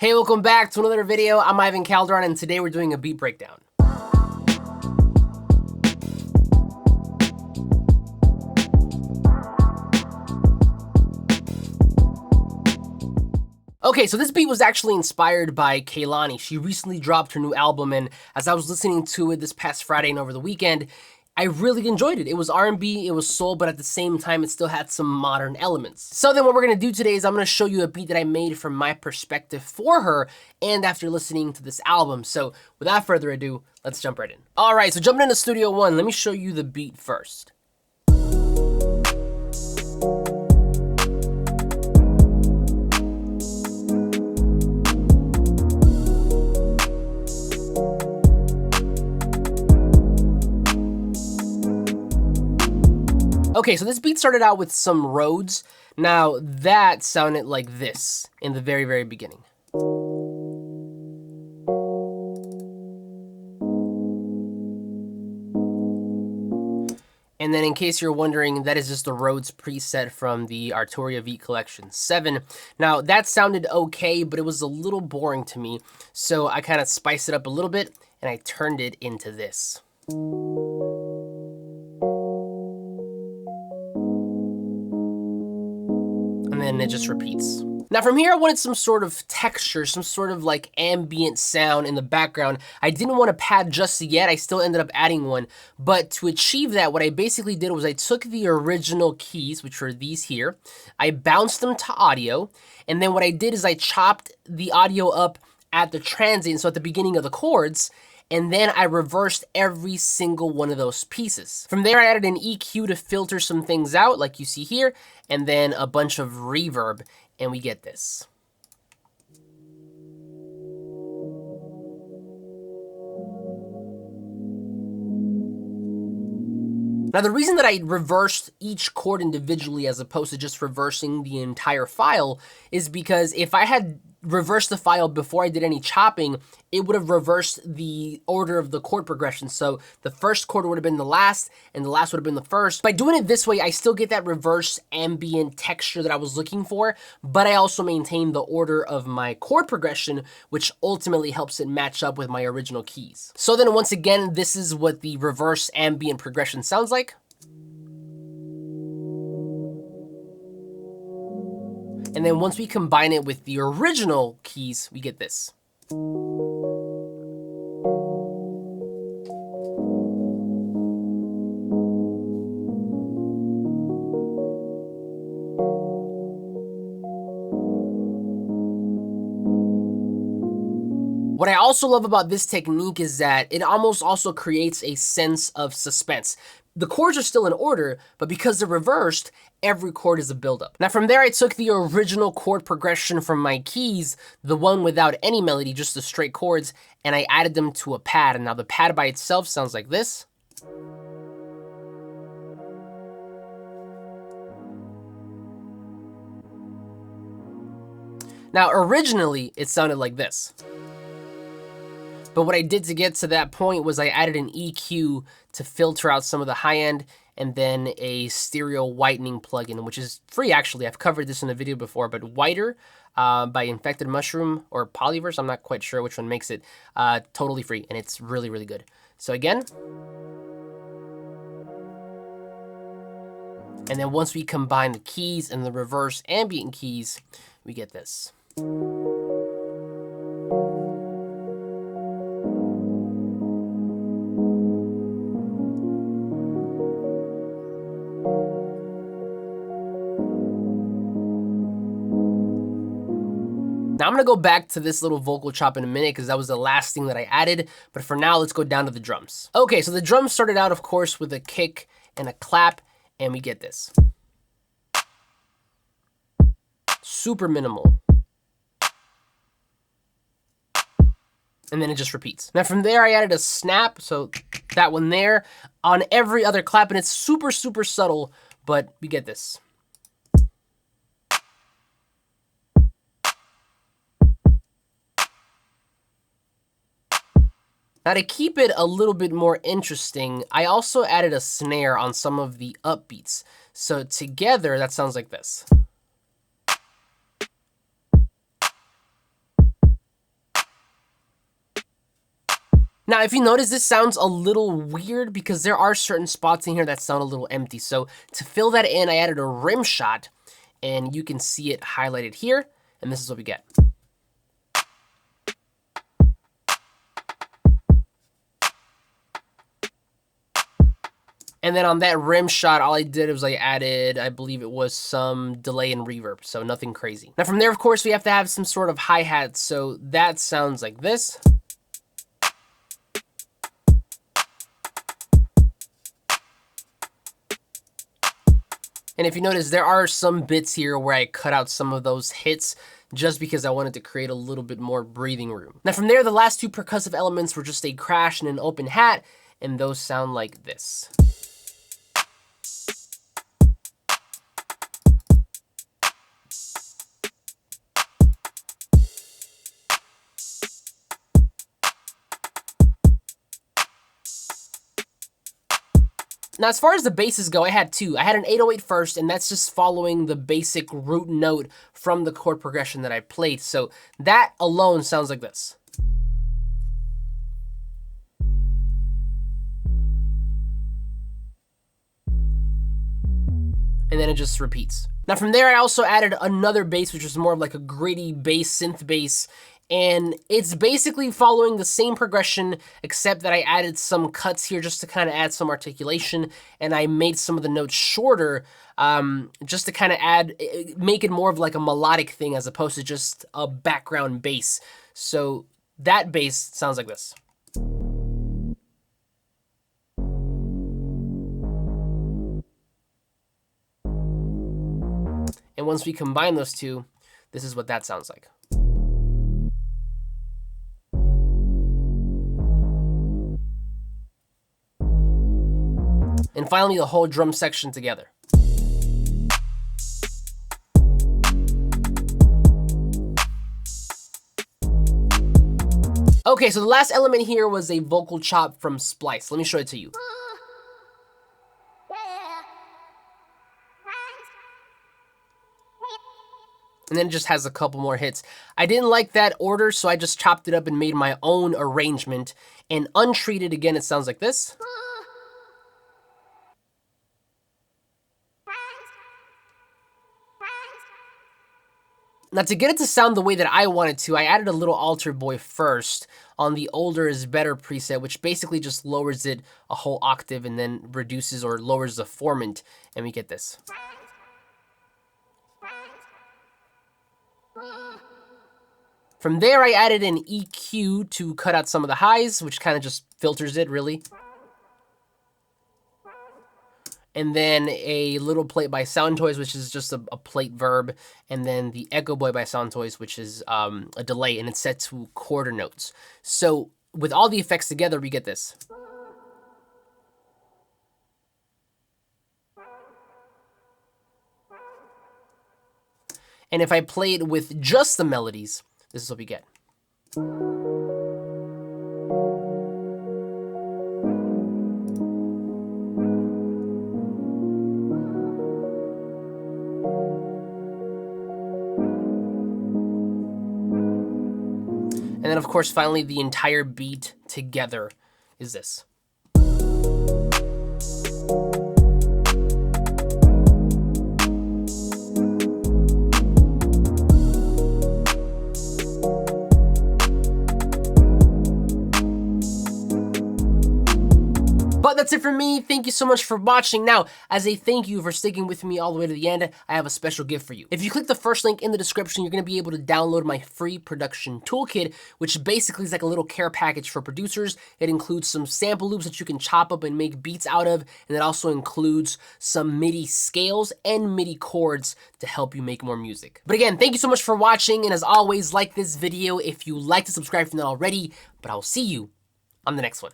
Hey, welcome back to another video. I'm Ivan Calderon, and today we're doing a beat breakdown. Okay, so this beat was actually inspired by Kehlani. She recently dropped her new album, and as I was listening to it this past Friday and over the weekend, I really enjoyed it. It was R&B, it was soul, but at the same time, it still had some modern elements. So then what we're gonna do today is I'm gonna show you a beat that I made from my perspective for her and after listening to this album. So without further ado, let's jump right in. All right, so jumping into Studio One, let me show you the beat first. Okay, so this beat started out with some Rhodes. Now that sounded like this in the very, very beginning. And then in case you're wondering, that is just the Rhodes preset from the Arturia V Collection 7. Now that sounded okay, but it was a little boring to me. So I kind of spiced it up a little bit and I turned it into this. And then it just repeats. Now from here, I wanted some sort of texture, some sort of like ambient sound in the background. I didn't want a pad just yet, I still ended up adding one. But to achieve that, what I basically did was I took the original keys, which were these here, I bounced them to audio, and then what I did is I chopped the audio up at the transient, so at the beginning of the chords, and then I reversed every single one of those pieces. From there, I added an EQ to filter some things out, like you see here, and then a bunch of reverb, and we get this. Now, the reason that I reversed each chord individually as opposed to just reversing the entire file is because if I had reversed the file before I did any chopping, it would have reversed the order of the chord progression. So the first chord would have been the last, and the last would have been the first. By doing it this way, I still get that reverse ambient texture that I was looking for, but I also maintain the order of my chord progression, which ultimately helps it match up with my original keys. So then once again, this is what the reverse ambient progression sounds like. And then once we combine it with the original keys, we get this. What I also love about this technique is that it almost also creates a sense of suspense. The chords are still in order, but because they're reversed, every chord is a buildup. Now from there, I took the original chord progression from my keys, the one without any melody, just the straight chords, and I added them to a pad. And now the pad by itself sounds like this. Now originally, it sounded like this. But what I did to get to that point was I added an EQ to filter out some of the high end, and then a stereo whitening plugin, which is free actually. I've covered this in a video before, but Whiter by Infected Mushroom or Polyverse, I'm not quite sure which one makes it, totally free, and it's really, really good. So again, and then once we combine the keys and the reverse ambient keys, we get this. Now I'm gonna go back to this little vocal chop in a minute because that was the last thing that I added, but for now, let's go down to the drums. Okay, so the drums started out, of course, with a kick and a clap, and we get this. Super minimal. And then it just repeats. Now from there, I added a snap, so that one there, on every other clap, and it's super, super subtle, but we get this. Now to keep it a little bit more interesting, I also added a snare on some of the upbeats. So together, that sounds like this. Now, if you notice, this sounds a little weird because there are certain spots in here that sound a little empty. So to fill that in, I added a rim shot, and you can see it highlighted here, and this is what we get. And then on that rim shot, all I did was I added, I believe it was some delay and reverb, so nothing crazy. Now from there, of course, we have to have some sort of hi-hat, so that sounds like this. And if you notice, there are some bits here where I cut out some of those hits just because I wanted to create a little bit more breathing room. Now from there, the last two percussive elements were just a crash and an open hat, and those sound like this. Now, as far as the basses go, I had two. I had an 808 first, and that's just following the basic root note from the chord progression that I played. So that alone sounds like this. And then it just repeats. Now from there, I also added another bass, which was more of like a gritty bass, synth bass, and it's basically following the same progression, except that I added some cuts here just to kind of add some articulation, and I made some of the notes shorter, just to kind of make it more of like a melodic thing as opposed to just a background bass. So that bass sounds like this. And once we combine those two, this is what that sounds like. And finally, the whole drum section together. Okay, so the last element here was a vocal chop from Splice. Let me show it to you. And then it just has a couple more hits. I didn't like that order, so I just chopped it up and made my own arrangement. And untreated, again, it sounds like this. Now to get it to sound the way that I want it to, I added a little alter boy first on the older is better preset, which basically just lowers it a whole octave and then reduces or lowers the formant, and we get this. From there, I added an EQ to cut out some of the highs, which kind of just filters it, really. And then a little plate by Sound Toys, which is just a plate verb, and then the Echo Boy by Sound Toys, which is a delay, and it's set to quarter notes. So with all the effects together, we get this. And if I play it with just the melodies, this is what we get. And then, of course, finally, the entire beat together is this. But that's it for me. Thank you so much for watching. Now, as a thank you for sticking with me all the way to the end, I have a special gift for you. If you click the first link in the description, you're going to be able to download my free production toolkit, which basically is like a little care package for producers. It includes some sample loops that you can chop up and make beats out of, and it also includes some MIDI scales and MIDI chords to help you make more music. But again, thank you so much for watching, and as always, like this video if you like to subscribe if you're not already, but I'll see you on the next one.